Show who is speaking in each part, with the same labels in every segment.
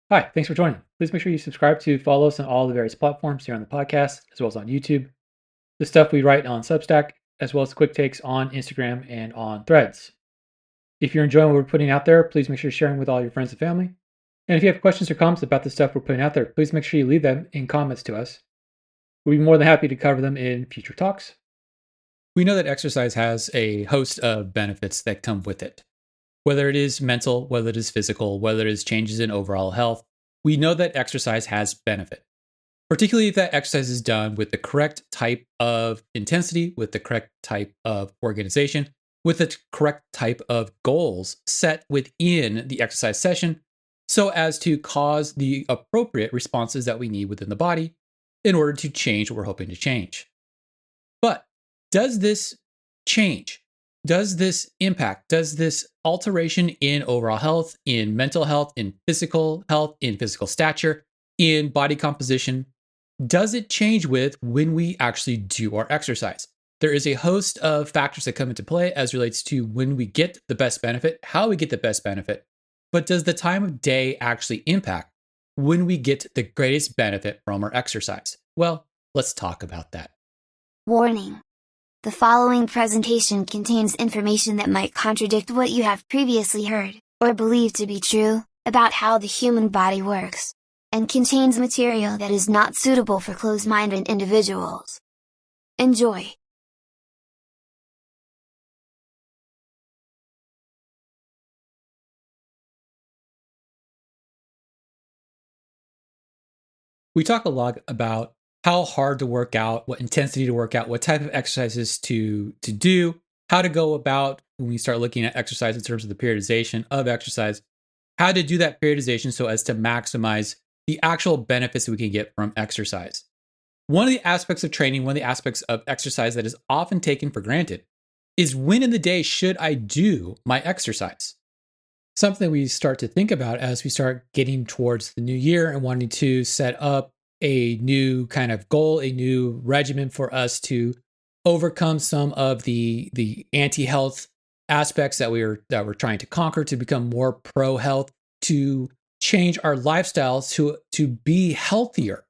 Speaker 1: Hi, thanks for joining. Please make sure you subscribe to follow us on all the various platforms here on the podcast, as well as on YouTube. The stuff we write on Substack, as well as quick takes on Instagram and on Threads. If you're enjoying what we're putting out there, please make sure you're sharing with all your friends and family. And if you have questions or comments about the stuff we're putting out there, please make sure you leave them in comments to us. We'd be more than happy to cover them in future talks. We know that exercise has a host of benefits that come with it. Whether it is mental, whether it is physical, whether it is changes in overall health, we know that exercise has benefit. Particularly if that exercise is done with the correct type of intensity, with the correct type of organization, with the correct type of goals set within the exercise session, so as to cause the appropriate responses that we need within the body in order to change what we're hoping to change. But does this change? Does this impact? Does this alteration in overall health, in mental health, in physical health, in physical stature, in body composition, does it change with when we actually do our exercise? There is a host of factors that come into play as relates to when we get the best benefit, how we get the best benefit. But does the time of day actually impact when we get the greatest benefit from our exercise? Well, let's talk about that.
Speaker 2: Warning. The following presentation contains information that might contradict what you have previously heard, or believed to be true, about how the human body works, and contains material that is not suitable for closed-minded individuals. Enjoy!
Speaker 1: We talk a lot about how hard to work out, what intensity to work out, what type of exercises to do, how to go about when we start looking at exercise in terms of the periodization of exercise, how to do that periodization so as to maximize the actual benefits that we can get from exercise. One of the aspects of training, one of the aspects of exercise that is often taken for granted is when in the day should I do my exercise? Something we start to think about as we start getting towards the new year and wanting to set up a new kind of goal, a new regimen for us to overcome some of the anti-health aspects that we're trying to conquer, to become more pro-health, to change our lifestyles to be healthier.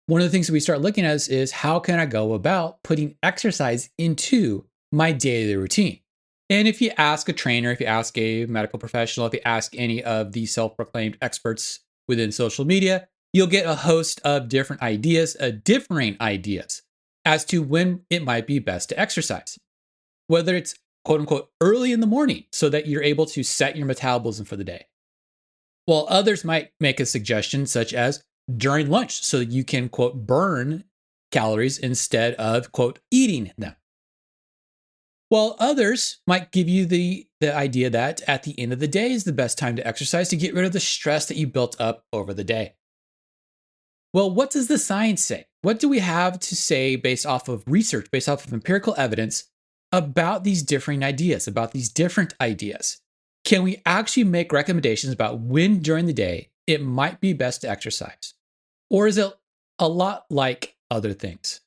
Speaker 1: One of the things that we start looking at is how can I go about putting exercise into my daily routine? And if you ask a trainer, if you ask a medical professional, if you ask any of the self proclaimed experts within social media, you'll get a host of different ideas, differing ideas as to when it might be best to exercise. Whether it's quote unquote early in the morning so that you're able to set your metabolism for the day. While others might make a suggestion such as during lunch so that you can quote burn calories instead of quote eating them. While others might give you the idea that at the end of the day is the best time to exercise to get rid of the stress that you built up over the day. Well, what does the science say? What do we have to say based off of research, based off of empirical evidence about these differing ideas, about these different ideas? Can we actually make recommendations about when during the day it might be best to exercise? Or is it a lot like other things,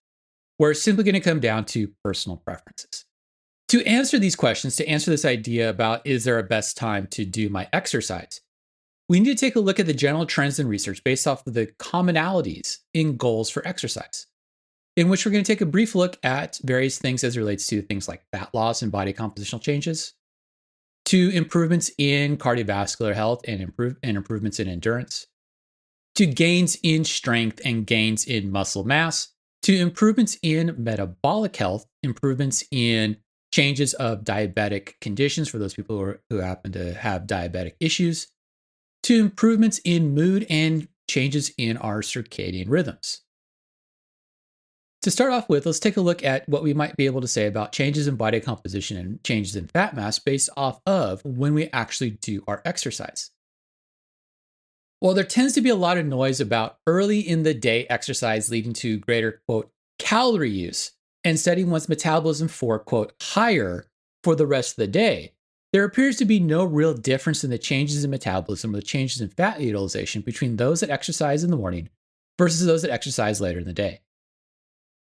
Speaker 1: where it's simply going to come down to personal preferences? To answer these questions, to answer this idea about is there a best time to do my exercise, we need to take a look at the general trends in research based off of the commonalities in goals for exercise, in which we're going to take a brief look at various things as it relates to things like fat loss and body compositional changes, to improvements in cardiovascular health and improvements in endurance, to gains in strength and gains in muscle mass, to improvements in metabolic health, improvements in changes of diabetic conditions for those people who happen to have diabetic issues, to improvements in mood and changes in our circadian rhythms. To start off with, let's take a look at what we might be able to say about changes in body composition and changes in fat mass based off of when we actually do our exercise. Well, there tends to be a lot of noise about early in the day exercise leading to greater, quote, calorie use and setting one's metabolism for, quote, higher for the rest of the day. There appears to be no real difference in the changes in metabolism or the changes in fat utilization between those that exercise in the morning versus those that exercise later in the day.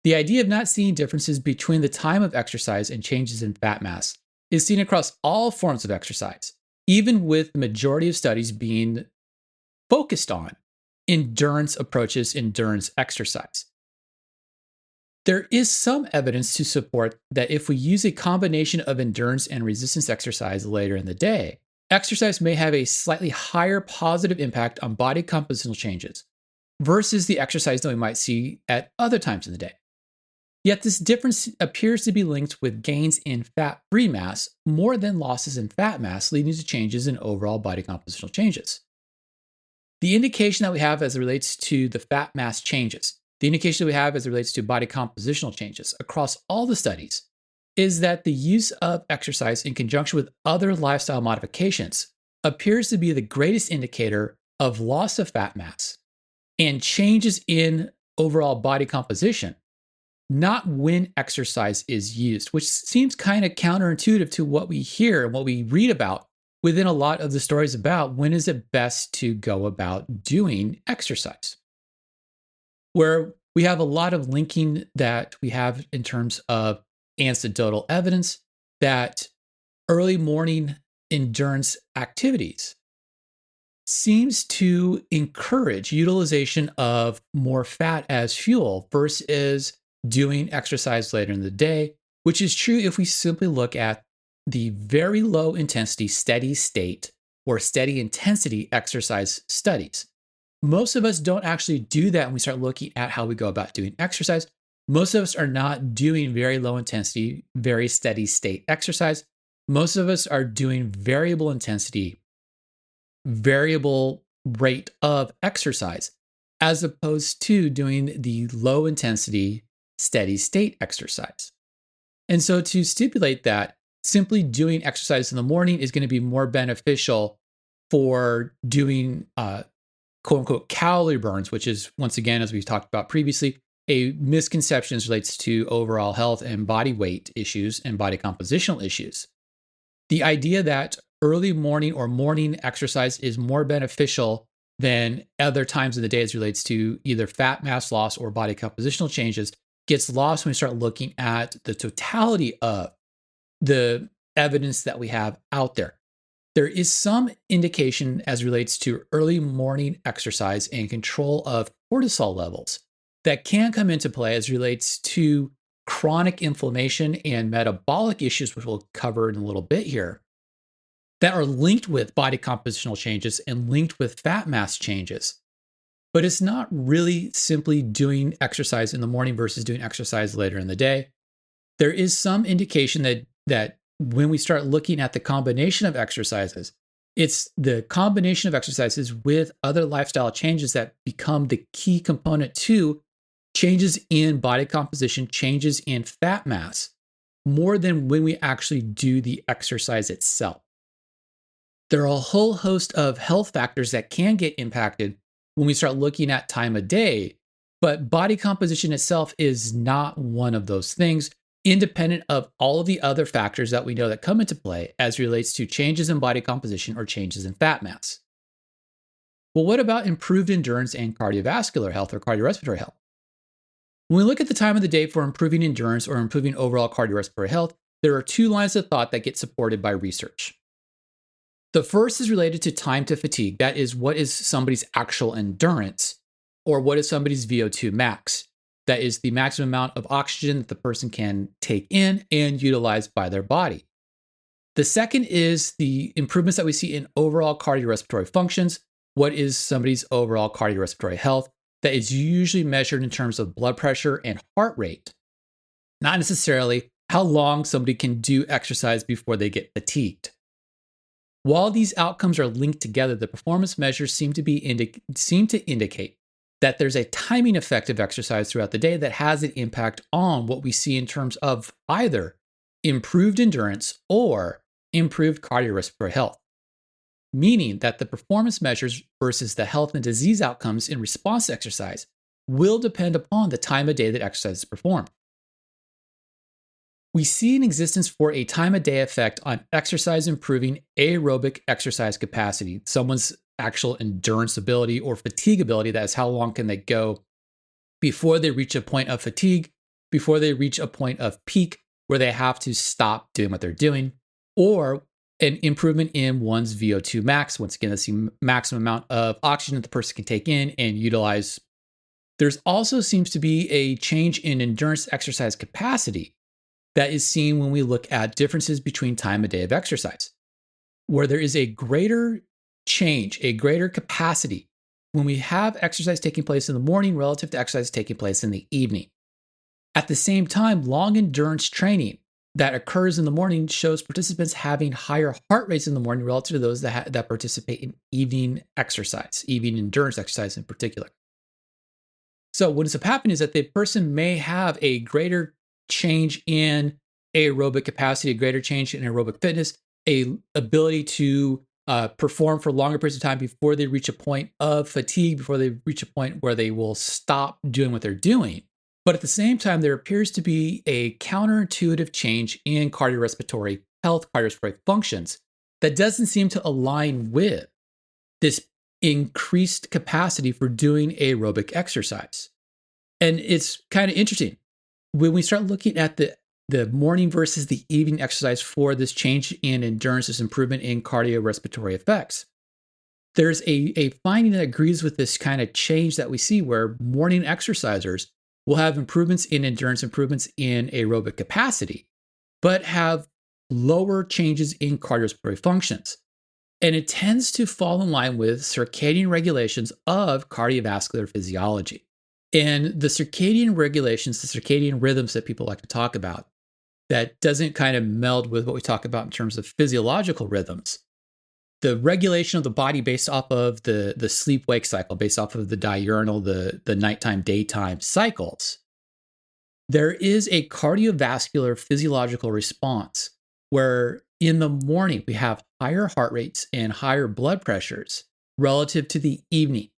Speaker 1: The idea of not seeing differences between the time of exercise and changes in fat mass is seen across all forms of exercise, even with the majority of studies being focused on endurance approaches, endurance exercise. There is some evidence to support that if we use a combination of endurance and resistance exercise later in the day, exercise may have a slightly higher positive impact on body compositional changes versus the exercise that we might see at other times in the day. Yet this difference appears to be linked with gains in fat-free mass more than losses in fat mass, leading to changes in overall body compositional changes. The indication that we have as it relates to the fat mass changes, the indication that we have as it relates to body compositional changes across all the studies, is that the use of exercise in conjunction with other lifestyle modifications appears to be the greatest indicator of loss of fat mass and changes in overall body composition, not when exercise is used, which seems kind of counterintuitive to what we hear and what we read about within a lot of the stories about when is it best to go about doing exercise. Where we have a lot of linking that we have in terms of anecdotal evidence that early morning endurance activities seems to encourage utilization of more fat as fuel versus doing exercise later in the day, which is true if we simply look at the very low intensity, steady state, or steady intensity exercise studies. Most of us don't actually do that when we start looking at how we go about doing exercise. Most of us are not doing very low intensity, very steady state exercise. Most of us are doing variable intensity, variable rate of exercise, as opposed to doing the low intensity, steady state exercise. And so to stipulate that, simply doing exercise in the morning is going to be more beneficial for doing quote unquote calorie burns, which is, once again, as we've talked about previously, a misconception as relates to overall health and body weight issues and body compositional issues. The idea that early morning or morning exercise is more beneficial than other times of the day as relates to either fat mass loss or body compositional changes gets lost when we start looking at the totality of the evidence that we have out there. There is some indication as relates to early morning exercise and control of cortisol levels that can come into play as relates to chronic inflammation and metabolic issues, which we'll cover in a little bit here, that are linked with body compositional changes and linked with fat mass changes. But it's not really simply doing exercise in the morning versus doing exercise later in the day. There is some indication that when we start looking at the combination of exercises, it's the combination of exercises with other lifestyle changes that become the key component to changes in body composition, changes in fat mass, more than when we actually do the exercise itself. There are a whole host of health factors that can get impacted when we start looking at time of day, but body composition itself is not one of those things, independent of all of the other factors that we know that come into play as relates to changes in body composition or changes in fat mass. Well, what about improved endurance and cardiovascular health or cardiorespiratory health? When we look at the time of the day for improving endurance or improving overall cardiorespiratory health, there are two lines of thought that get supported by research. The first is related to time to fatigue. That is, what is somebody's actual endurance, or what is somebody's VO2 max? That is the maximum amount of oxygen that the person can take in and utilize by their body. The second is the improvements that we see in overall cardiorespiratory functions. What is somebody's overall cardiorespiratory health? That is usually measured in terms of blood pressure and heart rate, not necessarily how long somebody can do exercise before they get fatigued. While these outcomes are linked together, the performance measures seem to indicate that there's a timing effect of exercise throughout the day that has an impact on what we see in terms of either improved endurance or improved cardiorespiratory health. Meaning that the performance measures versus the health and disease outcomes in response to exercise will depend upon the time of day that exercise is performed. We see an existence for a time of day effect on exercise improving aerobic exercise capacity, someone's actual endurance ability or fatigue ability. That is, how long can they go before they reach a point of fatigue, before they reach a point of peak where they have to stop doing what they're doing, or an improvement in one's VO2 max. Once again, that's the maximum amount of oxygen that the person can take in and utilize. There's also seems to be a change in endurance exercise capacity that is seen when we look at differences between time of day of exercise, where there is a greater change, a greater capacity when we have exercise taking place in the morning relative to exercise taking place in the evening. At the same time, long endurance training that occurs in the morning shows participants having higher heart rates in the morning relative to those that participate in evening exercise, evening endurance exercise in particular. So what ends up happening is that the person may have a greater change in aerobic capacity, a greater change in aerobic fitness, a ability to perform for longer periods of time before they reach a point of fatigue, before they reach a point where they will stop doing what they're doing. But at the same time, there appears to be a counterintuitive change in cardiorespiratory health, cardiorespiratory functions that doesn't seem to align with this increased capacity for doing aerobic exercise. And it's kind of interesting when we start looking at the morning versus the evening exercise for this change in endurance, this improvement in cardiorespiratory effects. There's a finding that agrees with this kind of change that we see where morning exercisers will have improvements in endurance, improvements in aerobic capacity, but have lower changes in cardiorespiratory functions. And it tends to fall in line with circadian regulations of cardiovascular physiology. And the circadian regulations, the circadian rhythms that people like to talk about, that doesn't kind of meld with what we talk about in terms of physiological rhythms. The regulation of the body based off of the sleep-wake cycle, based off of the diurnal, the nighttime, daytime cycles. There is a cardiovascular physiological response where in the morning we have higher heart rates and higher blood pressures relative to the evening,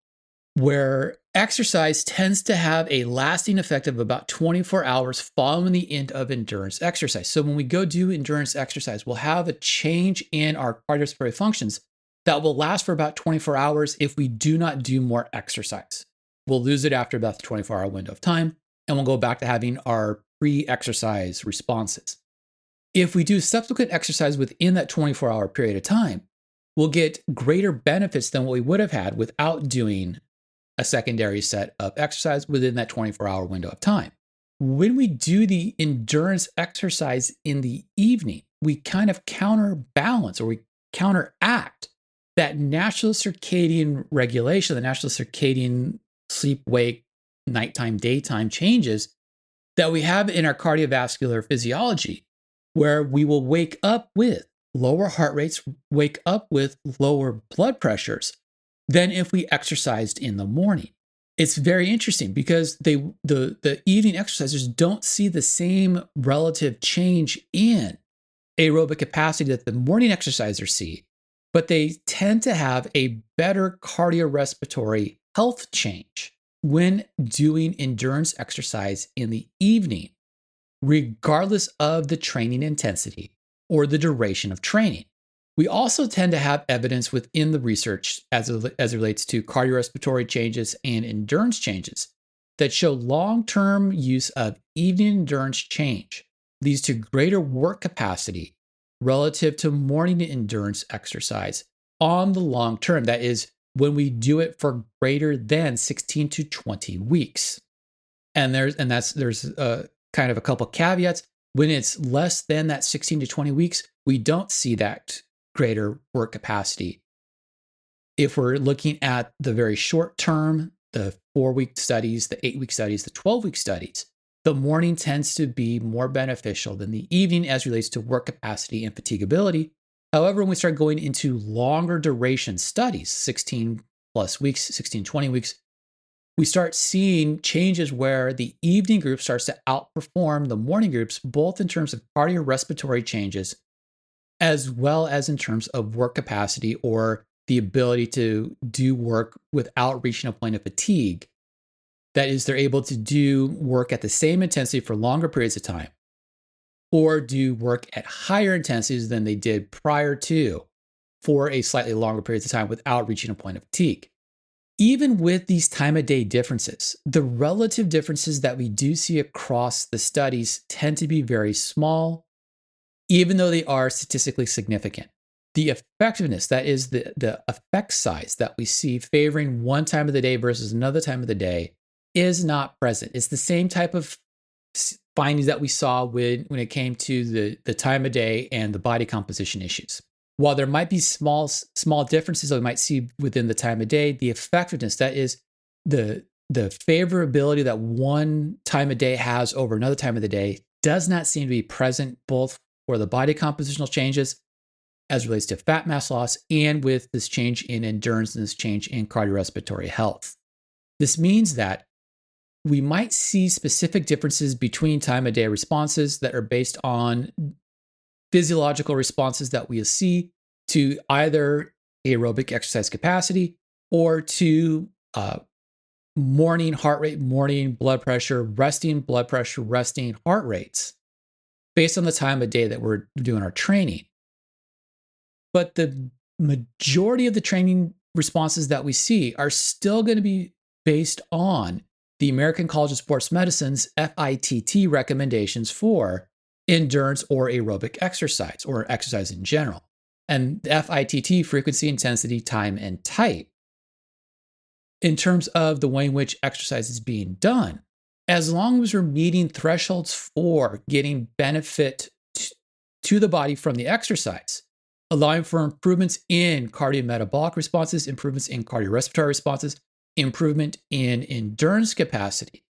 Speaker 1: where exercise tends to have a lasting effect of about 24 hours following the end of endurance exercise. So when we go do endurance exercise, we'll have a change in our cardiorespiratory functions that will last for about 24 hours if we do not do more exercise. We'll lose it after about the 24-hour window of time, and we'll go back to having our pre-exercise responses. If we do subsequent exercise within that 24-hour period of time, we'll get greater benefits than what we would have had without doing a secondary set of exercise within that 24-hour window of time. When we do the endurance exercise in the evening, we kind of counterbalance or we counteract that natural circadian regulation, the natural circadian sleep-wake, nighttime, daytime changes that we have in our cardiovascular physiology, where we will wake up with lower heart rates, wake up with lower blood pressures than if we exercised in the morning. It's very interesting because the evening exercisers don't see the same relative change in aerobic capacity that the morning exercisers see, but they tend to have a better cardiorespiratory health change when doing endurance exercise in the evening, regardless of the training intensity or the duration of training. We also tend to have evidence within the research as it relates to cardiorespiratory changes and endurance changes that show long-term use of evening endurance change leads to greater work capacity relative to morning endurance exercise on the long term. That is, when we do it for greater than 16 to 20 weeks. And there's kind of a couple caveats. When it's less than that 16 to 20 weeks, we don't see that greater work capacity. If we're looking at the very short term, the 4-week studies, the 8-week studies, the 12-week studies, the morning tends to be more beneficial than the evening as relates to work capacity and fatigability. However, when we start going into longer duration studies, 16 plus weeks, 16, 20 weeks, we start seeing changes where the evening group starts to outperform the morning groups, both in terms of cardiorespiratory changes, as well as in terms of work capacity or the ability to do work without reaching a point of fatigue. That is, they're able to do work at the same intensity for longer periods of time, or do work at higher intensities than they did prior to for a slightly longer periods of time without reaching a point of fatigue. Even with these time of day differences, the relative differences that we do see across the studies tend to be very small, even though they are statistically significant. the effectiveness, that is the effect size that we see favoring one time of the day versus another time of the day, is not present. It's the same type of findings that we saw when it came to the time of day and the body composition issues. While there might be small differences that we might see within the time of day, the effectiveness, that is the favorability that one time of day has over another time of the day, does not seem to be present both for the body compositional changes as relates to fat mass loss and with this change in endurance and this change in cardiorespiratory health. This means that we might see specific differences between time of day responses that are based on physiological responses that we see to either aerobic exercise capacity or to morning heart rate, morning blood pressure, resting heart rates based on the time of day that we're doing our training. But the majority of the training responses that we see are still going to be based on the American College of Sports Medicine's FITT recommendations for endurance or aerobic exercise, or exercise in general. And the FITT, frequency, intensity, time, and type, in terms of the way in which exercise is being done, as long as we're meeting thresholds for getting benefit to the body from the exercise, allowing for improvements in cardiometabolic responses, improvements in cardiorespiratory responses, improvement in endurance capacity.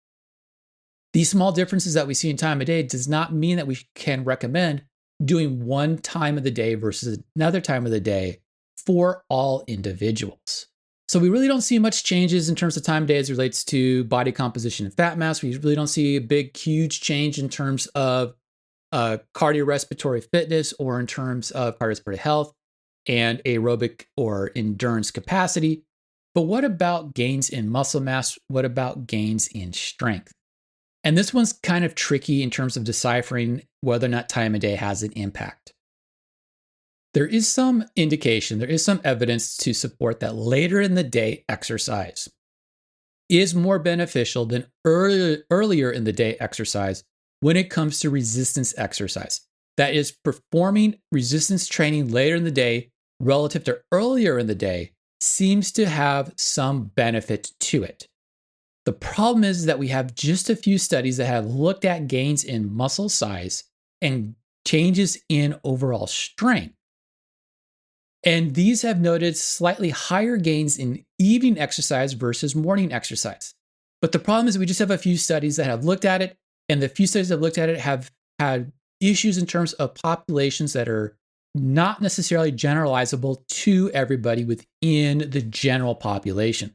Speaker 1: These small differences that we see in time of day does not mean that we can recommend doing one time of the day versus another time of the day for all individuals. So we really don't see much changes in terms of time of day as it relates to body composition and fat mass. We really don't see a big, huge change in terms of cardiorespiratory fitness or in terms of cardiorespiratory health and aerobic or endurance capacity. But what about gains in muscle mass? What about gains in strength? And this one's kind of tricky in terms of deciphering whether or not time of day has an impact. There is some indication, there is some evidence to support that later in the day exercise is more beneficial than earlier in the day exercise when it comes to resistance exercise. That is, performing resistance training later in the day relative to earlier in the day seems to have some benefit to it. The problem is that we have just a few studies that have looked at gains in muscle size and changes in overall strength. And these have noted slightly higher gains in evening exercise versus morning exercise. But the problem is we just have a few studies that have looked at it, and the few studies that have looked at it have had issues in terms of populations that are not necessarily generalizable to everybody within the general population.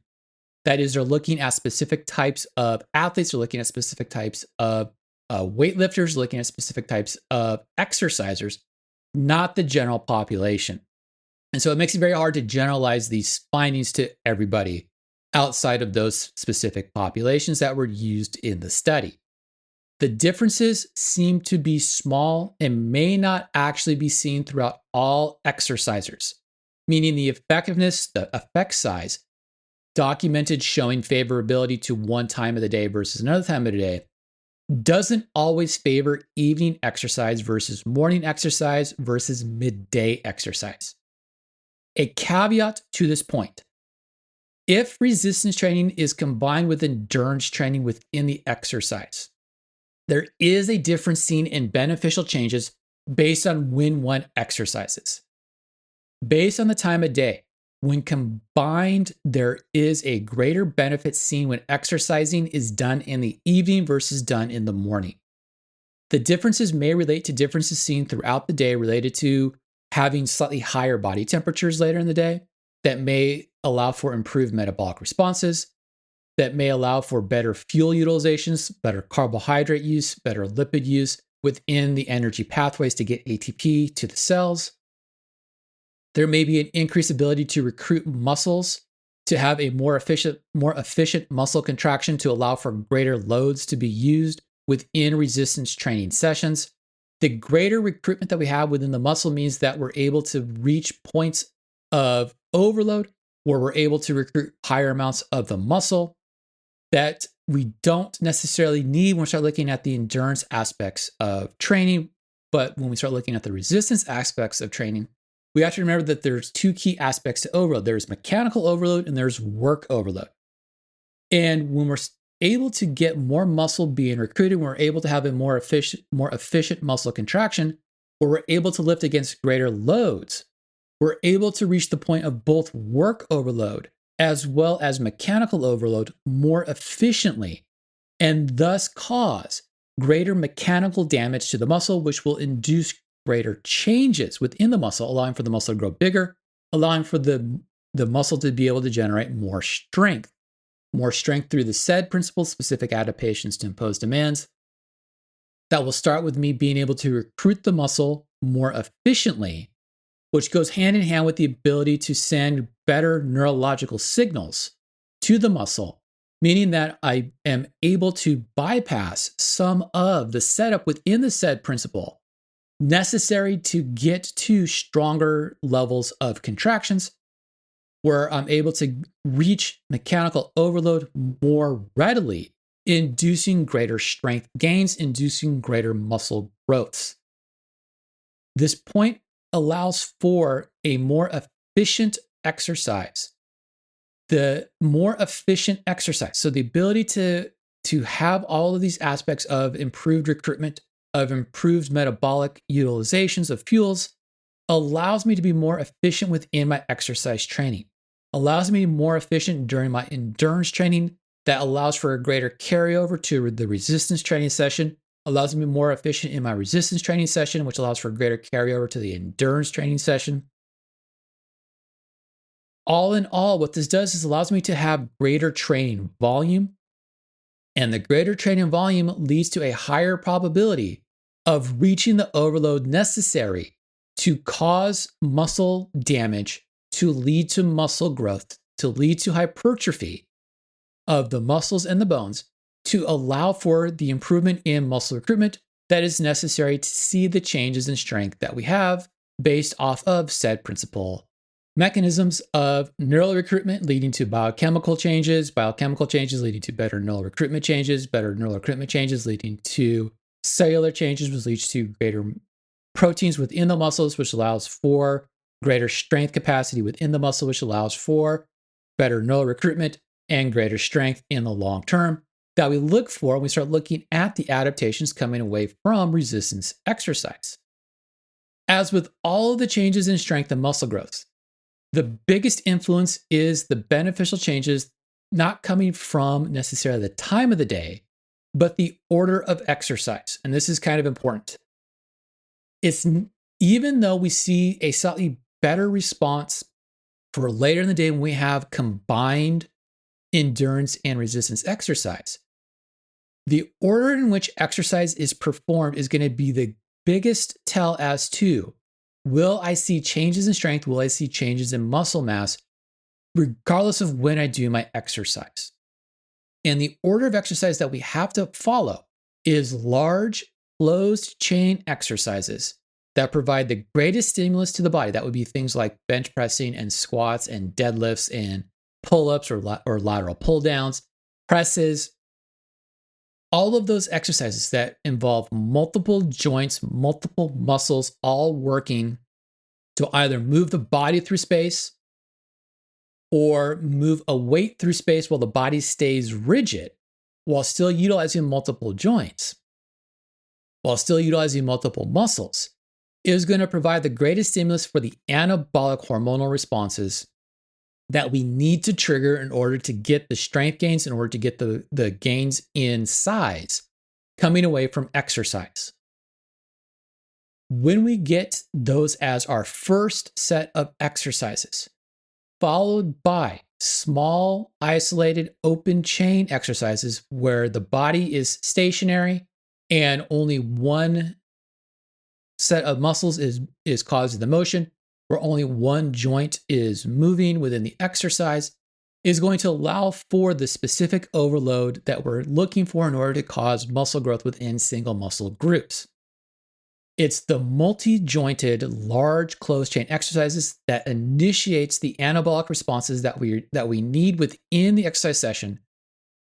Speaker 1: That is, they're looking at specific types of athletes, they're looking at specific types of weightlifters, looking at specific types of exercisers, not the general population. And so it makes it very hard to generalize these findings to everybody outside of those specific populations that were used in the study. The differences seem to be small and may not actually be seen throughout all exercisers, meaning the effectiveness, the effect size, documented showing favorability to one time of the day versus another time of the day, doesn't always favor evening exercise versus morning exercise versus midday exercise. A caveat to this point: if resistance training is combined with endurance training within the exercise, there is a difference seen in beneficial changes based on when one exercises. Based on the time of day, when combined, there is a greater benefit seen when exercising is done in the evening versus done in the morning. The differences may relate to differences seen throughout the day related to having slightly higher body temperatures later in the day that may allow for improved metabolic responses, that may allow for better fuel utilizations, better carbohydrate use, better lipid use within the energy pathways to get ATP to the cells. There may be an increased ability to recruit muscles to have a more efficient muscle contraction to allow for greater loads to be used within resistance training sessions. The greater recruitment that we have within the muscle means that we're able to reach points of overload where we're able to recruit higher amounts of the muscle that we don't necessarily need when we start looking at the endurance aspects of training. But when we start looking at the resistance aspects of training, we have to remember that there's two key aspects to overload. There's mechanical overload and there's work overload. And when we're able to get more muscle being recruited, we're able to have a more efficient muscle contraction, where we're able to lift against greater loads. We're able to reach the point of both work overload as well as mechanical overload more efficiently, and thus cause greater mechanical damage to the muscle, which will induce greater changes within the muscle, allowing for the muscle to grow bigger, allowing for the muscle to be able to generate more strength. More strength through the SAID principle, specific adaptations to impose demands. That will start with me being able to recruit the muscle more efficiently, which goes hand in hand with the ability to send better neurological signals to the muscle, meaning that I am able to bypass some of the setup within the SAID principle necessary to get to stronger levels of contractions, where I'm able to reach mechanical overload more readily, inducing greater strength gains, inducing greater muscle growths. This point allows for a more efficient exercise. The more efficient exercise, so the ability to have all of these aspects of improved recruitment, of improved metabolic utilizations of fuels, allows me to be more efficient within my exercise training, allows me to be more efficient during my endurance training, that allows for a greater carryover to the resistance training session, allows me to be more efficient in my resistance training session, which allows for a greater carryover to the endurance training session. All in all, what this does is allows me to have greater training volume, and the greater training volume leads to a higher probability of reaching the overload necessary to cause muscle damage, to lead to muscle growth, to lead to hypertrophy of the muscles and the bones, to allow for the improvement in muscle recruitment that is necessary to see the changes in strength that we have based off of SAID principle mechanisms of neural recruitment leading to biochemical changes leading to better neural recruitment changes leading to cellular changes, which leads to greater proteins within the muscles, which allows for greater strength capacity within the muscle, which allows for better neural recruitment and greater strength in the long term that we look for when we start looking at the adaptations coming away from resistance exercise. As with all of the changes in strength and muscle growth, the biggest influence is the beneficial changes not coming from necessarily the time of the day, but the order of exercise. And this is kind of important. It's even though we see a slightly better response for later in the day when we have combined endurance and resistance exercise, the order in which exercise is performed is going to be the biggest tell as to, will I see changes in strength? Will I see changes in muscle mass, regardless of when I do my exercise? And the order of exercise that we have to follow is large, closed chain exercises that provide the greatest stimulus to the body. That would be things like bench pressing and squats and deadlifts and pull-ups or lateral pull-downs, presses. All of those exercises that involve multiple joints, multiple muscles, all working to either move the body through space or move a weight through space while the body stays rigid, while still utilizing multiple joints, while still utilizing multiple muscles, is going to provide the greatest stimulus for the anabolic hormonal responses that we need to trigger in order to get the strength gains, in order to get the gains in size coming away from exercise. When we get those as our first set of exercises, followed by small, isolated, open chain exercises where the body is stationary and only one set of muscles is causing the motion, where only one joint is moving within the exercise, is going to allow for the specific overload that we're looking for in order to cause muscle growth within single muscle groups. It's the multi-jointed, large closed chain exercises that initiates the anabolic responses that we need within the exercise session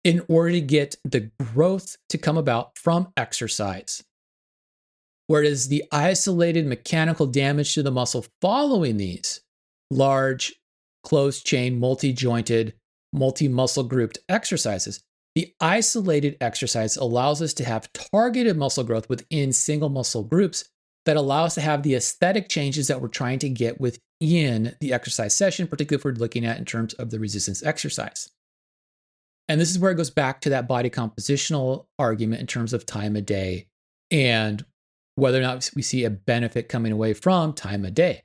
Speaker 1: in order to get the growth to come about from exercise. Whereas the isolated mechanical damage to the muscle following these large, closed chain, multi-jointed, multi-muscle grouped exercises, the isolated exercise allows us to have targeted muscle growth within single muscle groups that allow us to have the aesthetic changes that we're trying to get within the exercise session, particularly if we're looking at in terms of the resistance exercise. And this is where it goes back to that body compositional argument in terms of time of day and whether or not we see a benefit coming away from time of day.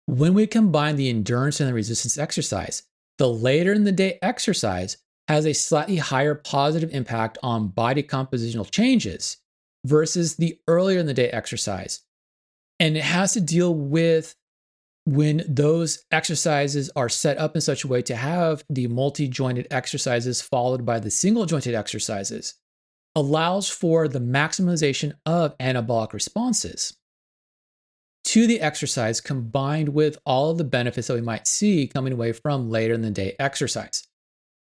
Speaker 1: When we combine the endurance and the resistance exercise, the later in the day exercise has a slightly higher positive impact on body compositional changes versus the earlier in the day exercise. And it has to deal with when those exercises are set up in such a way to have the multi-jointed exercises followed by the single-jointed exercises allows for the maximization of anabolic responses to the exercise combined with all of the benefits that we might see coming away from later in the day exercise.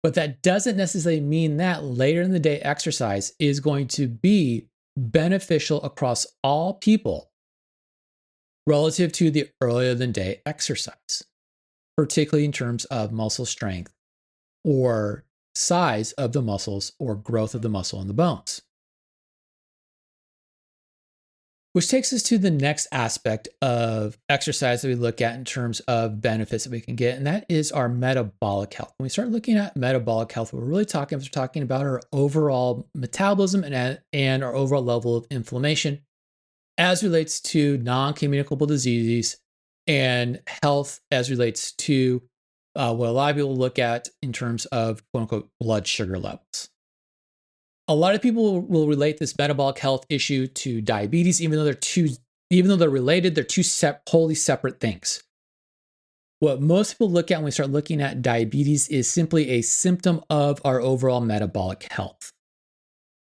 Speaker 1: But that doesn't necessarily mean that later in the day exercise is going to be beneficial across all people relative to the earlier than day exercise, particularly in terms of muscle strength or size of the muscles or growth of the muscle and the bones. Which takes us to the next aspect of exercise that we look at in terms of benefits that we can get, and that is our metabolic health. When we start looking at metabolic health, we're really talking about our overall metabolism and our overall level of inflammation as relates to non-communicable diseases and health as relates to what a lot of people look at in terms of quote unquote blood sugar levels. A lot of people will relate this metabolic health issue to diabetes, even though they're related, they're two wholly separate things. What most people look at when we start looking at diabetes is simply a symptom of our overall metabolic health.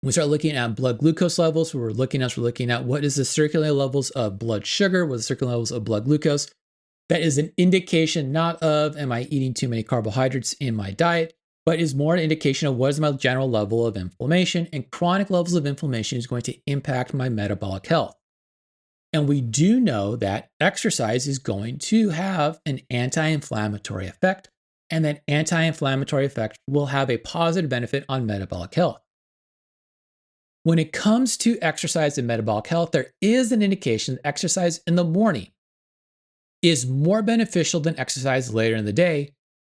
Speaker 1: When we start looking at blood glucose levels, we're looking at what is the circulating levels of blood sugar, what are the circulating levels of blood glucose. That is an indication not of am I eating too many carbohydrates in my diet, but is more an indication of what is my general level of inflammation, and chronic levels of inflammation is going to impact my metabolic health. And we do know that exercise is going to have an anti-inflammatory effect, and that anti-inflammatory effect will have a positive benefit on metabolic health. When it comes to exercise and metabolic health, there is an indication that exercise in the morning is more beneficial than exercise later in the day,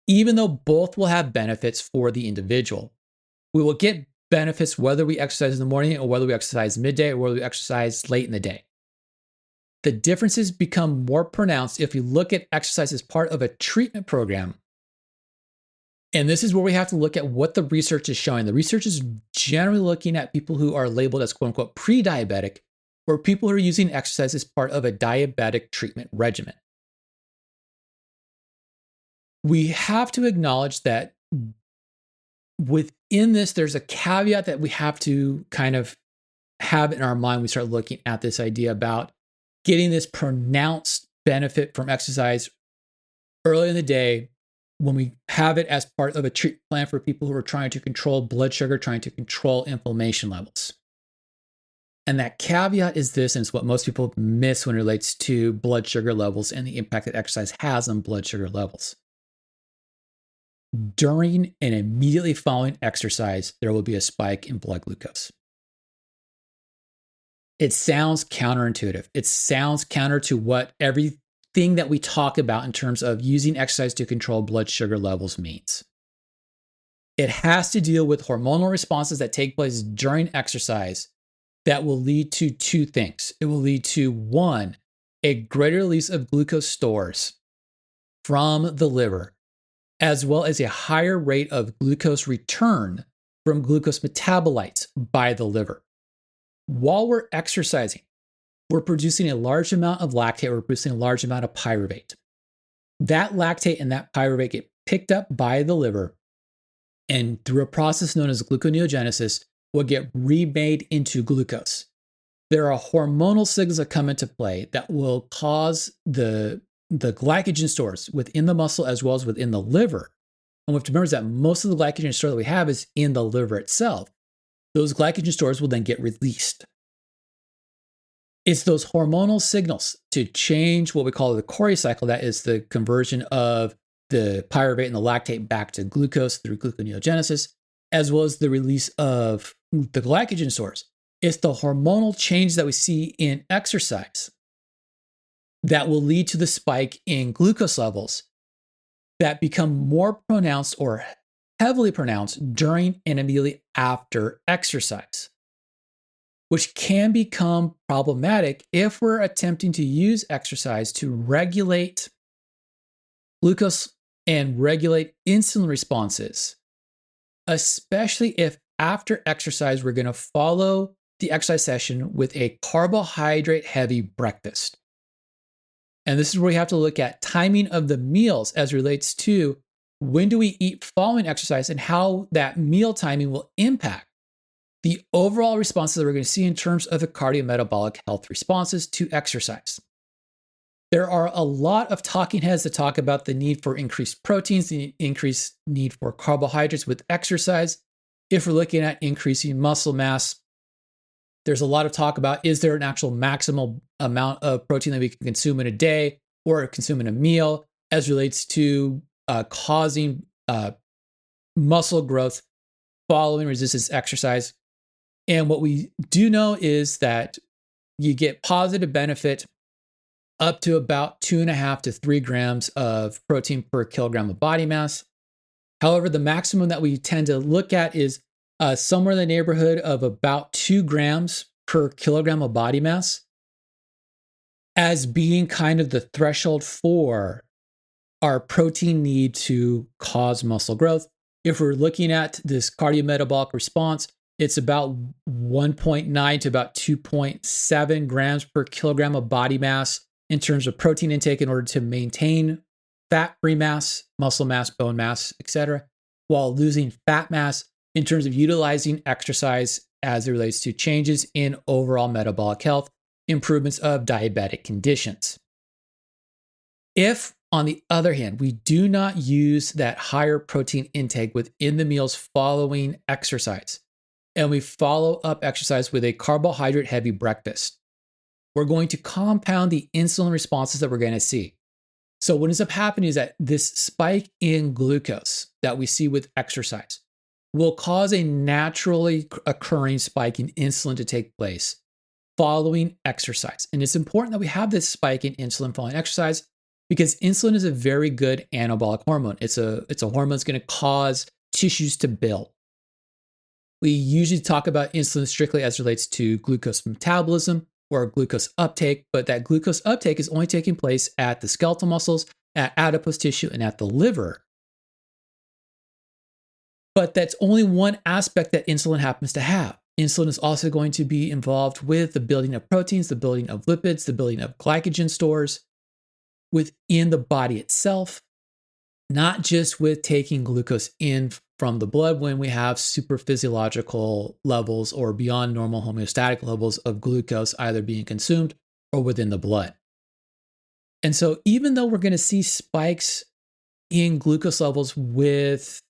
Speaker 1: even though both will have benefits for the individual. We will get benefits whether we exercise in the morning or whether we exercise midday or whether we exercise late in the day. The differences become more pronounced if we look at exercise as part of a treatment program. And this is where we have to look at what the research is showing. The research is generally looking at people who are labeled as quote unquote pre-diabetic, or people who are using exercise as part of a diabetic treatment regimen. We have to acknowledge that within this, there's a caveat that we have to kind of have in our mind. We start looking at this idea about getting this pronounced benefit from exercise early in the day when we have it as part of a treatment plan for people who are trying to control blood sugar, trying to control inflammation levels. And that caveat is this, and it's what most people miss when it relates to blood sugar levels and the impact that exercise has on blood sugar levels. During and immediately following exercise, there will be a spike in blood glucose. It sounds counterintuitive. It sounds counter to what everything that we talk about in terms of using exercise to control blood sugar levels means. It has to deal with hormonal responses that take place during exercise that will lead to two things. It will lead to, one, a greater release of glucose stores from the liver, as well as a higher rate of glucose return from glucose metabolites by the liver. While we're exercising, we're producing a large amount of lactate, we're producing a large amount of pyruvate. That lactate and that pyruvate get picked up by the liver, and through a process known as gluconeogenesis, will get remade into glucose. There are hormonal signals that come into play that will cause the glycogen stores within the muscle as well as within the liver. And we have to remember that most of the glycogen store that we have is in the liver itself. Those glycogen stores will then get released. It's those hormonal signals to change what we call the Cori cycle. That is the conversion of the pyruvate and the lactate back to glucose through gluconeogenesis, as well as the release of the glycogen stores. It's the hormonal change that we see in exercise that will lead to the spike in glucose levels that become more pronounced or heavily pronounced during and immediately after exercise, which can become problematic if we're attempting to use exercise to regulate glucose and regulate insulin responses, especially if after exercise we're going to follow the exercise session with a carbohydrate-heavy breakfast. And this is where we have to look at timing of the meals as relates to when do we eat following exercise and how that meal timing will impact the overall responses that we're going to see in terms of the cardiometabolic health responses to exercise. There are a lot of talking heads that talk about the need for increased proteins, the increased need for carbohydrates with exercise. If we're looking at increasing muscle mass, there's a lot of talk about, is there an actual maximal amount of protein that we can consume in a day or consume in a meal as relates to causing muscle growth following resistance exercise. And what we do know is that you get positive benefit up to about 2.5 to 3 grams of protein per kilogram of body mass. However, the maximum that we tend to look at is somewhere in the neighborhood of about 2 grams per kilogram of body mass as being kind of the threshold for our protein need to cause muscle growth. If we're looking at this cardiometabolic response, it's about 1.9 to about 2.7 grams per kilogram of body mass in terms of protein intake in order to maintain fat-free mass, muscle mass, bone mass, etc., while losing fat mass in terms of utilizing exercise as it relates to changes in overall metabolic health, improvements of diabetic conditions. If, on the other hand, we do not use that higher protein intake within the meals following exercise, and we follow up exercise with a carbohydrate-heavy breakfast, we're going to compound the insulin responses that we're going to see. So what ends up happening is that this spike in glucose that we see with exercise will cause a naturally occurring spike in insulin to take place following exercise. And it's important that we have this spike in insulin following exercise because insulin is a very good anabolic hormone. It's a hormone that's going to cause tissues to build. We usually talk about insulin strictly as relates to glucose metabolism or glucose uptake, but that glucose uptake is only taking place at the skeletal muscles, at adipose tissue, and at the liver. But that's only one aspect that insulin happens to have. Insulin is also going to be involved with the building of proteins, the building of lipids, the building of glycogen stores within the body itself, not just with taking glucose in from the blood when we have super physiological levels or beyond normal homeostatic levels of glucose either being consumed or within the blood. And so even though we're going to see spikes in glucose levels with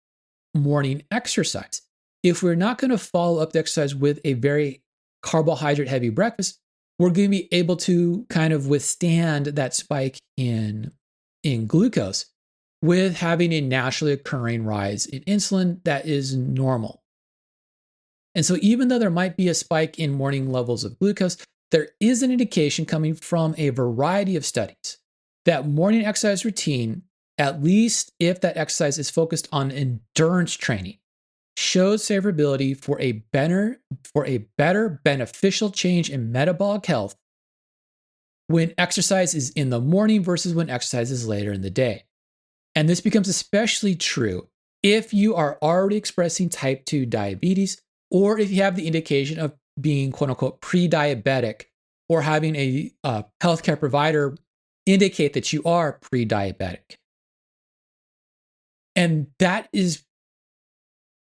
Speaker 1: morning exercise, if we're not going to follow up the exercise with a very carbohydrate heavy breakfast, we're going to be able to kind of withstand that spike in glucose with having a naturally occurring rise in insulin that is normal. And so even though there might be a spike in morning levels of glucose, there is an indication coming from a variety of studies that morning exercise routine, at least if that exercise is focused on endurance training, shows favorability for a better beneficial change in metabolic health when exercise is in the morning versus when exercise is later in the day. And this becomes especially true if you are already expressing type 2 diabetes or if you have the indication of being quote unquote pre-diabetic or having a healthcare provider indicate that you are pre-diabetic. And that is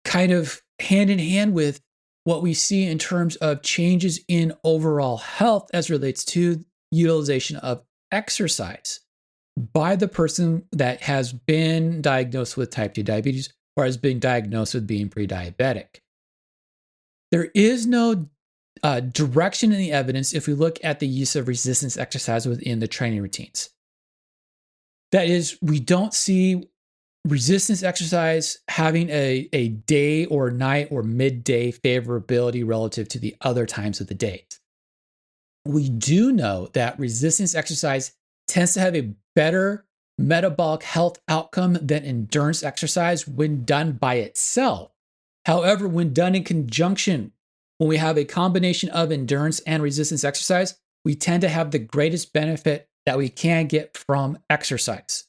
Speaker 1: kind of hand in hand with what we see in terms of changes in overall health as relates to utilization of exercise by the person that has been diagnosed with type 2 diabetes or has been diagnosed with being pre-diabetic. There is no direction in the evidence if we look at the use of resistance exercise within the training routines. That is, we don't see resistance exercise having a day or night or midday favorability relative to the other times of the day. We do know that resistance exercise tends to have a better metabolic health outcome than endurance exercise when done by itself. However, when done in conjunction, when we have a combination of endurance and resistance exercise, we tend to have the greatest benefit that we can get from exercise.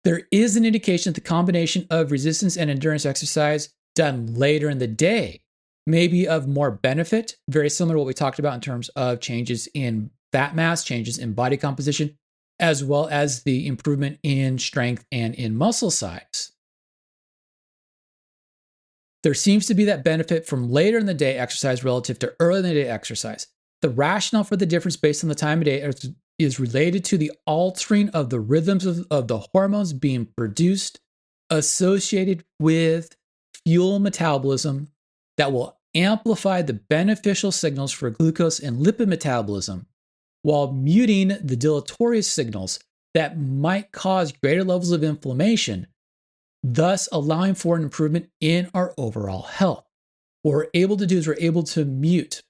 Speaker 1: There is an indication that the combination of resistance and endurance exercise done later in the day may be of more benefit, very similar to what we talked about in terms of changes in fat mass, changes in body composition, as well as the improvement in strength and in muscle size. There seems to be that benefit from later in the day exercise relative to early in the day exercise. The rationale for the difference based on the time of day is related to the altering of the rhythms of the hormones being produced associated with fuel metabolism that will amplify the beneficial signals for glucose and lipid metabolism while muting the deleterious signals that might cause greater levels of inflammation, thus allowing for an improvement in our overall health. What we're able to do is we're able to mute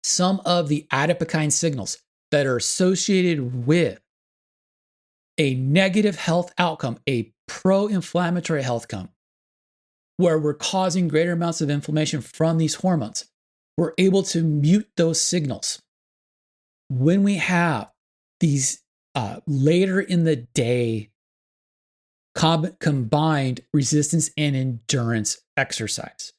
Speaker 1: some of the adipokine signals that are associated with a negative health outcome, a pro-inflammatory health outcome, where we're causing greater amounts of inflammation from these hormones. We're able to mute those signals. When we have these later in the day combined resistance and endurance exercise.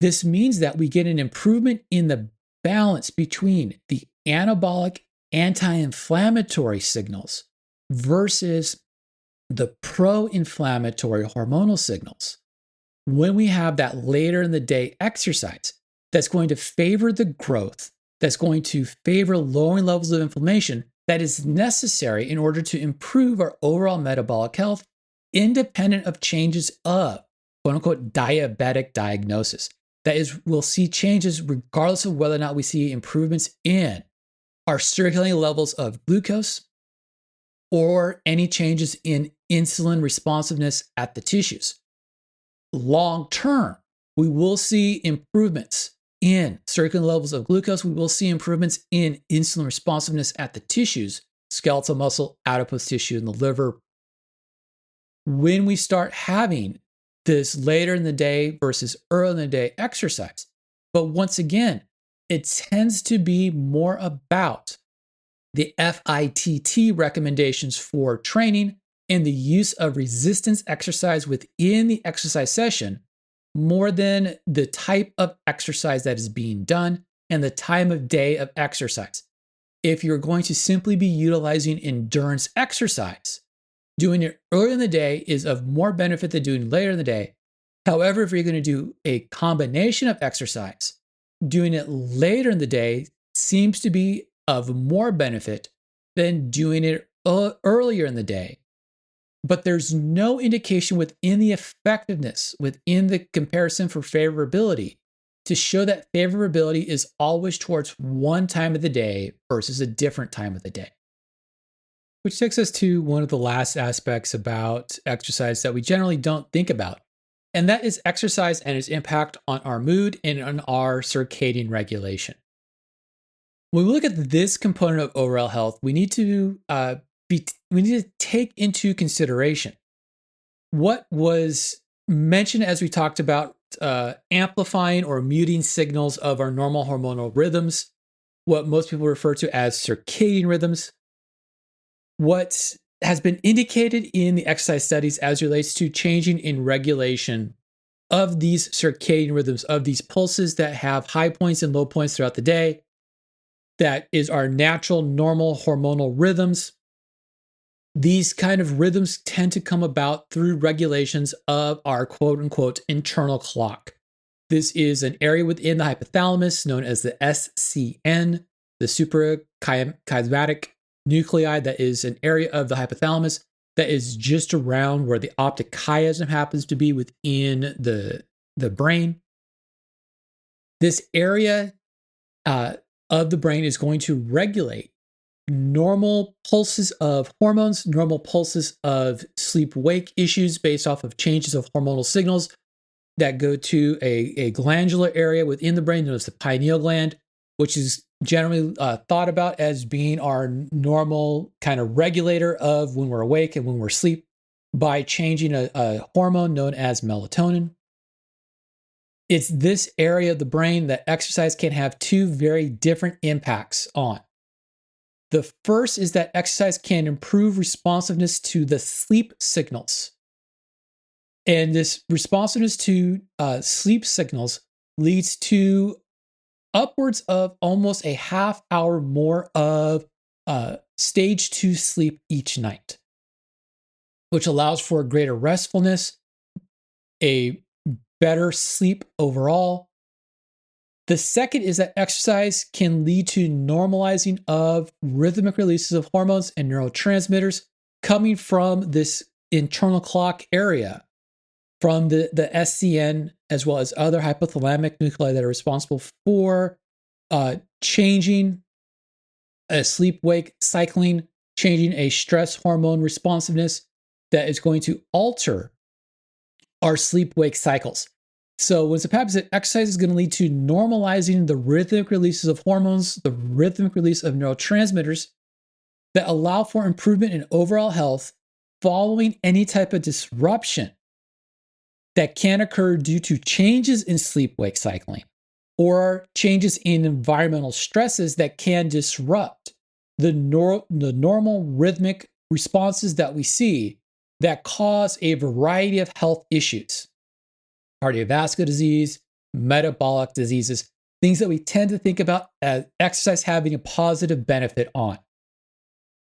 Speaker 1: This means that we get an improvement in the balance between the anabolic anti-inflammatory signals versus the pro-inflammatory hormonal signals. When we have that later in the day exercise, that's going to favor the growth, that's going to favor lowering levels of inflammation that is necessary in order to improve our overall metabolic health, independent of changes of quote unquote diabetic diagnosis. That is, we'll see changes regardless of whether or not we see improvements in our circulating levels of glucose or any changes in insulin responsiveness at the tissues. Long term, we will see improvements in circulating levels of glucose. We will see improvements in insulin responsiveness at the tissues, skeletal muscle, adipose tissue, and the liver. When we start having this later in the day versus early in the day exercise. But once again, it tends to be more about the FITT recommendations for training and the use of resistance exercise within the exercise session more than the type of exercise that is being done and the time of day of exercise. If you're going to simply be utilizing endurance exercise, doing it early in the day is of more benefit than doing later in the day. However, if you're going to do a combination of exercise, doing it later in the day seems to be of more benefit than doing it earlier in the day. But there's no indication within the effectiveness, within the comparison for favorability, to show that favorability is always towards one time of the day versus a different time of the day. Which takes us to one of the last aspects about exercise that we generally don't think about, and that is exercise and its impact on our mood and on our circadian regulation. When we look at this component of overall health, we need to take into consideration what was mentioned as we talked about amplifying or muting signals of our normal hormonal rhythms, what most people refer to as circadian rhythms. What has been indicated in the exercise studies as relates to changing in regulation of these circadian rhythms, of these pulses that have high points and low points throughout the day, that is our natural, normal hormonal rhythms. These kind of rhythms tend to come about through regulations of our quote unquote internal clock. This is an area within the hypothalamus known as the SCN, the suprachiasmatic nuclei, that is an area of the hypothalamus that is just around where the optic chiasm happens to be within the brain. This area of the brain is going to regulate normal pulses of hormones, normal pulses of sleep-wake issues based off of changes of hormonal signals that go to a glandular area within the brain known as the pineal gland, which is generally thought about as being our normal kind of regulator of when we're awake and when we're asleep by changing a hormone known as melatonin. It's this area of the brain that exercise can have two very different impacts on. The first is that exercise can improve responsiveness to the sleep signals. And this responsiveness to sleep signals leads to upwards of almost a half hour more of stage 2 sleep each night, which allows for greater restfulness, a better sleep overall. The second is that exercise can lead to normalizing of rhythmic releases of hormones and neurotransmitters coming from this internal clock area, from the SCN, as well as other hypothalamic nuclei that are responsible for changing a sleep-wake cycling, changing a stress hormone responsiveness that is going to alter our sleep-wake cycles. So what's happens is that exercise is going to lead to normalizing the rhythmic releases of hormones, the rhythmic release of neurotransmitters that allow for improvement in overall health following any type of disruption that can occur due to changes in sleep-wake cycling or changes in environmental stresses that can disrupt the normal rhythmic responses that we see that cause a variety of health issues. Cardiovascular disease, metabolic diseases, things that we tend to think about as exercise having a positive benefit on.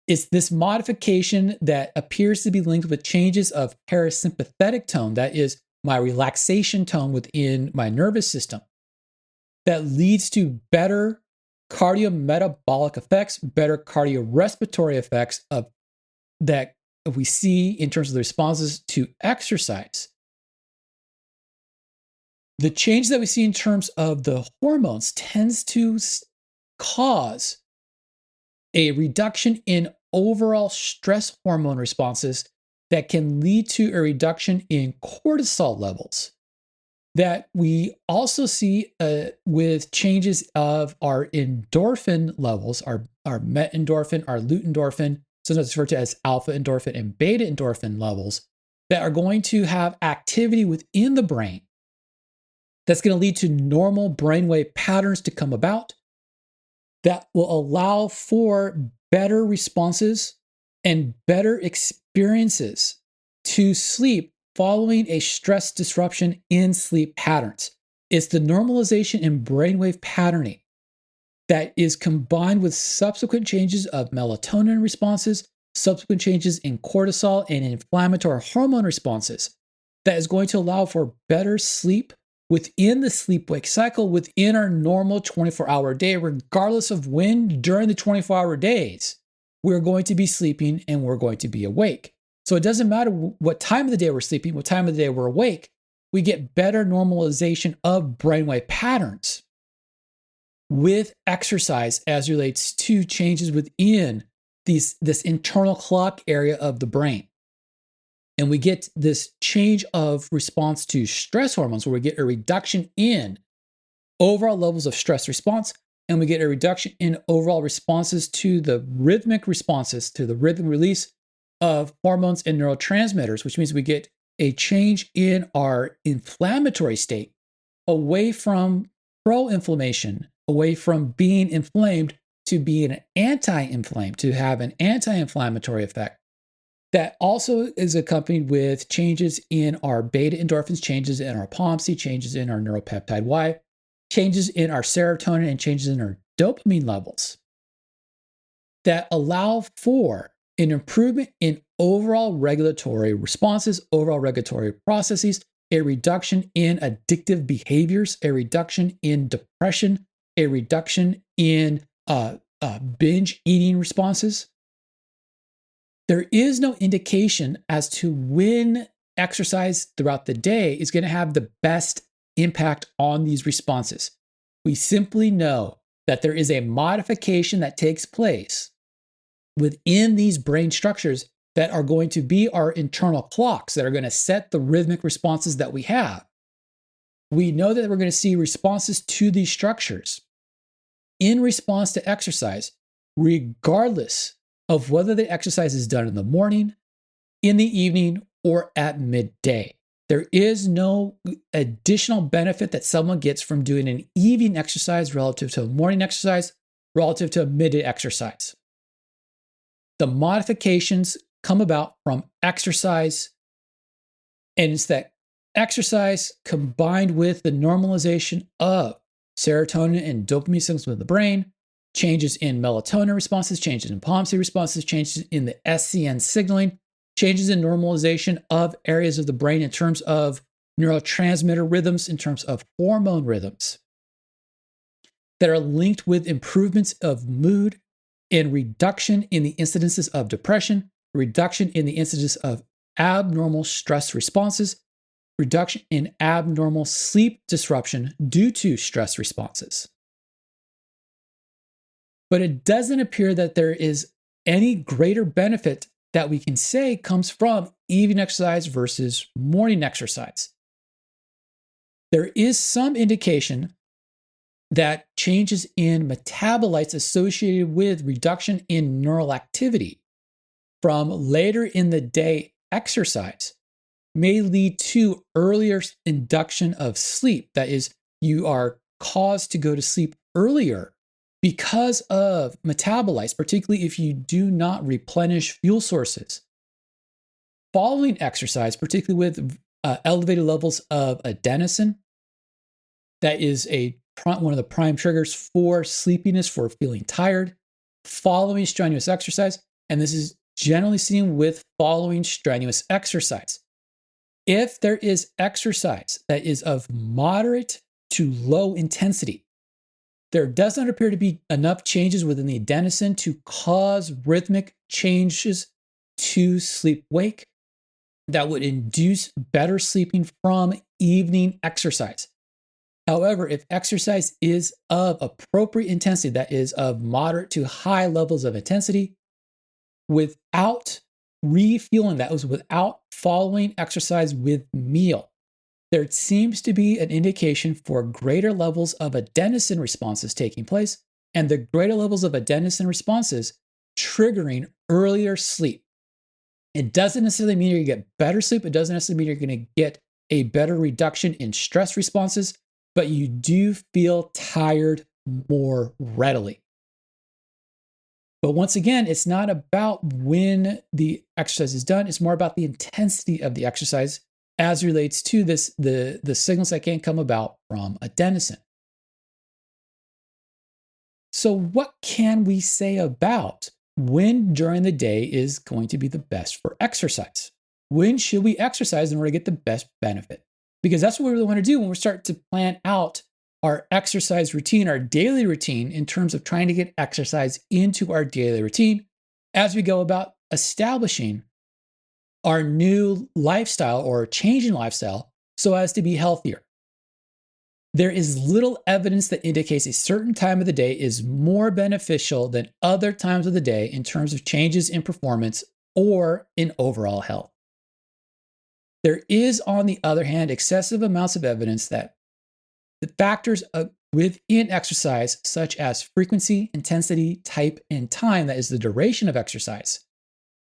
Speaker 1: It's this modification that appears to be linked with changes of parasympathetic tone, that is my relaxation tone within my nervous system, that leads to better cardiometabolic effects, better cardiorespiratory effects of that we see in terms of the responses to exercise. The change that we see in terms of the hormones tends to cause a reduction in overall stress hormone responses that can lead to a reduction in cortisol levels that we also see with changes of our endorphin levels, our met endorphin, our lutein endorphin, sometimes referred to as alpha endorphin and beta endorphin levels that are going to have activity within the brain that's going to lead to normal brainwave patterns to come about that will allow for better responses and better experiences to sleep following a stress disruption in sleep patterns. It's the normalization in brainwave patterning that is combined with subsequent changes of melatonin responses, subsequent changes in cortisol and inflammatory hormone responses that is going to allow for better sleep within the sleep-wake cycle, within our normal 24-hour day, regardless of when during the 24-hour days we're going to be sleeping and we're going to be awake. So it doesn't matter what time of the day we're sleeping, what time of the day we're awake, we get better normalization of brainwave patterns with exercise as relates to changes within this internal clock area of the brain. And we get this change of response to stress hormones where we get a reduction in overall levels of stress response, and we get a reduction in overall responses to the rhythmic responses, to the rhythm release of hormones and neurotransmitters, which means we get a change in our inflammatory state away from pro-inflammation, away from being inflamed to being anti-inflamed, to have an anti-inflammatory effect. That also is accompanied with changes in our beta endorphins, changes in our POMC, changes in our neuropeptide Y, changes in our serotonin, and changes in our dopamine levels that allow for an improvement in overall regulatory responses, overall regulatory processes, a reduction in addictive behaviors, a reduction in depression, a reduction in binge eating responses. There is no indication as to when exercise throughout the day is going to have the best impact on these responses. We simply know that there is a modification that takes place within these brain structures that are going to be our internal clocks that are going to set the rhythmic responses that we have. We know that we're going to see responses to these structures in response to exercise, regardless of whether the exercise is done in the morning, in the evening, or at midday. There is no additional benefit that someone gets from doing an evening exercise relative to a morning exercise, relative to a midday exercise. The modifications come about from exercise, and it's that exercise combined with the normalization of serotonin and dopamine signals within the brain, changes in melatonin responses, changes in POMC responses, changes in the SCN signaling, changes in normalization of areas of the brain in terms of neurotransmitter rhythms, in terms of hormone rhythms that are linked with improvements of mood and reduction in the incidences of depression, reduction in the incidence of abnormal stress responses, reduction in abnormal sleep disruption due to stress responses. But it doesn't appear that there is any greater benefit that we can say comes from evening exercise versus morning exercise. There is some indication that changes in metabolites associated with reduction in neural activity from later in the day exercise may lead to earlier induction of sleep. That is, you are caused to go to sleep earlier because of metabolites, particularly if you do not replenish fuel sources. Following exercise, particularly with elevated levels of adenosine, that is one of the prime triggers for sleepiness, for feeling tired, following strenuous exercise, and this is generally seen with following strenuous exercise. If there is exercise that is of moderate to low intensity, there does not appear to be enough changes within the adenosine to cause rhythmic changes to sleep-wake that would induce better sleeping from evening exercise. However, if exercise is of appropriate intensity, that is of moderate to high levels of intensity, without refueling, that was without following exercise with meal, there seems to be an indication for greater levels of adenosine responses taking place, and the greater levels of adenosine responses triggering earlier sleep. It doesn't necessarily mean you're going to get better sleep. It doesn't necessarily mean you're going to get a better reduction in stress responses, but you do feel tired more readily. But once again, it's not about when the exercise is done. It's more about the intensity of the exercise as relates to the signals that can come about from adenosine. So what can we say about when during the day is going to be the best for exercise? When should we exercise in order to get the best benefit? Because that's what we really want to do when we start to plan out our exercise routine, our daily routine, in terms of trying to get exercise into our daily routine as we go about establishing our new lifestyle or changing lifestyle so as to be healthier. There is little evidence that indicates a certain time of the day is more beneficial than other times of the day in terms of changes in performance or in overall health. There is, on the other hand, excessive amounts of evidence that the factors within exercise, such as frequency, intensity, type, and time, that is the duration of exercise,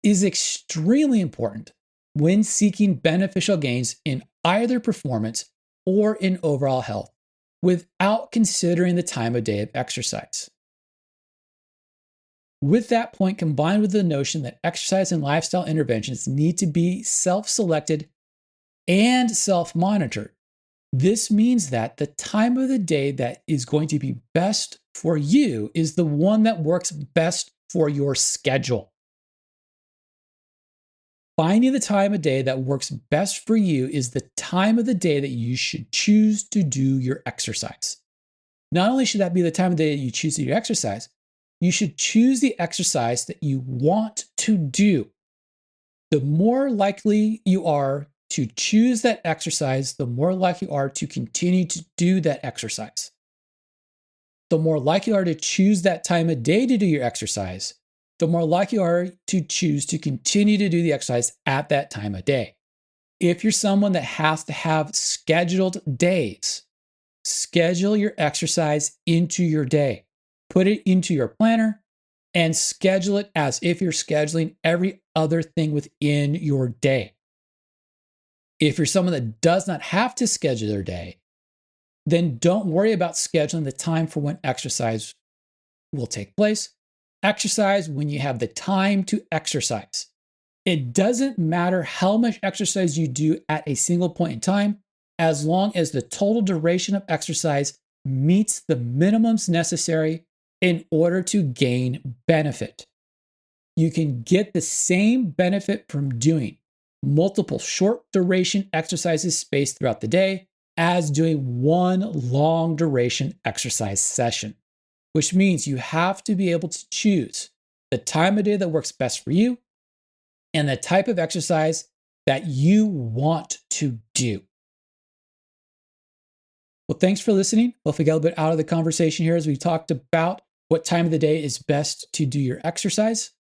Speaker 1: is extremely important when seeking beneficial gains in either performance or in overall health without considering the time of day of exercise. With that point, combined with the notion that exercise and lifestyle interventions need to be self-selected and self-monitored, this means that the time of the day that is going to be best for you is the one that works best for your schedule. Finding the time of day that works best for you is the time of the day that you should choose to do your exercise. Not only should that be the time of day that you choose to do your exercise, you should choose the exercise that you want to do. The more likely you are to choose that exercise, the more likely you are to continue to do that exercise. the more likely you are to choose that time of day to do your exercise, the more likely you are to choose to continue to do the exercise at that time of day. If you're someone that has to have scheduled days, schedule your exercise into your day. Put it into your planner and schedule it as if you're scheduling every other thing within your day. If you're someone that does not have to schedule their day, then don't worry about scheduling the time for when exercise will take place. Exercise when you have the time to exercise. It doesn't matter how much exercise you do at a single point in time, as long as the total duration of exercise meets the minimums necessary in order to gain benefit. You can get the same benefit from doing multiple short duration exercises spaced throughout the day as doing one long duration exercise session, which means you have to be able to choose the time of day that works best for you and the type of exercise that you want to do. Well, thanks for listening. Hopefully, got a bit out of the conversation here as we talked about what time of the day is best to do your exercise.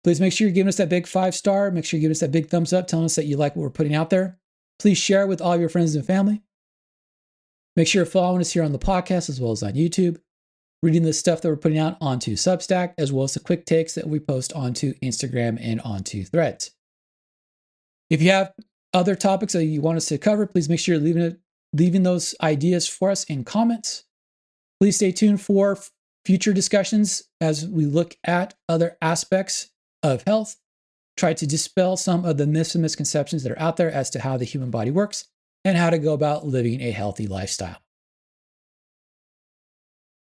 Speaker 1: Please make sure you're giving us that big 5-star. Make sure you're giving us that big thumbs up, telling us that you like what we're putting out there. Please share it with all your friends and family. Make sure you're following us here on the podcast as well as on YouTube, reading the stuff that we're putting out onto Substack, as well as the quick takes that we post onto Instagram and onto Threads. If you have other topics that you want us to cover, please make sure you're leaving those ideas for us in comments. Please stay tuned for future discussions as we look at other aspects of health, try to dispel some of the myths and misconceptions that are out there as to how the human body works and how to go about living a healthy lifestyle.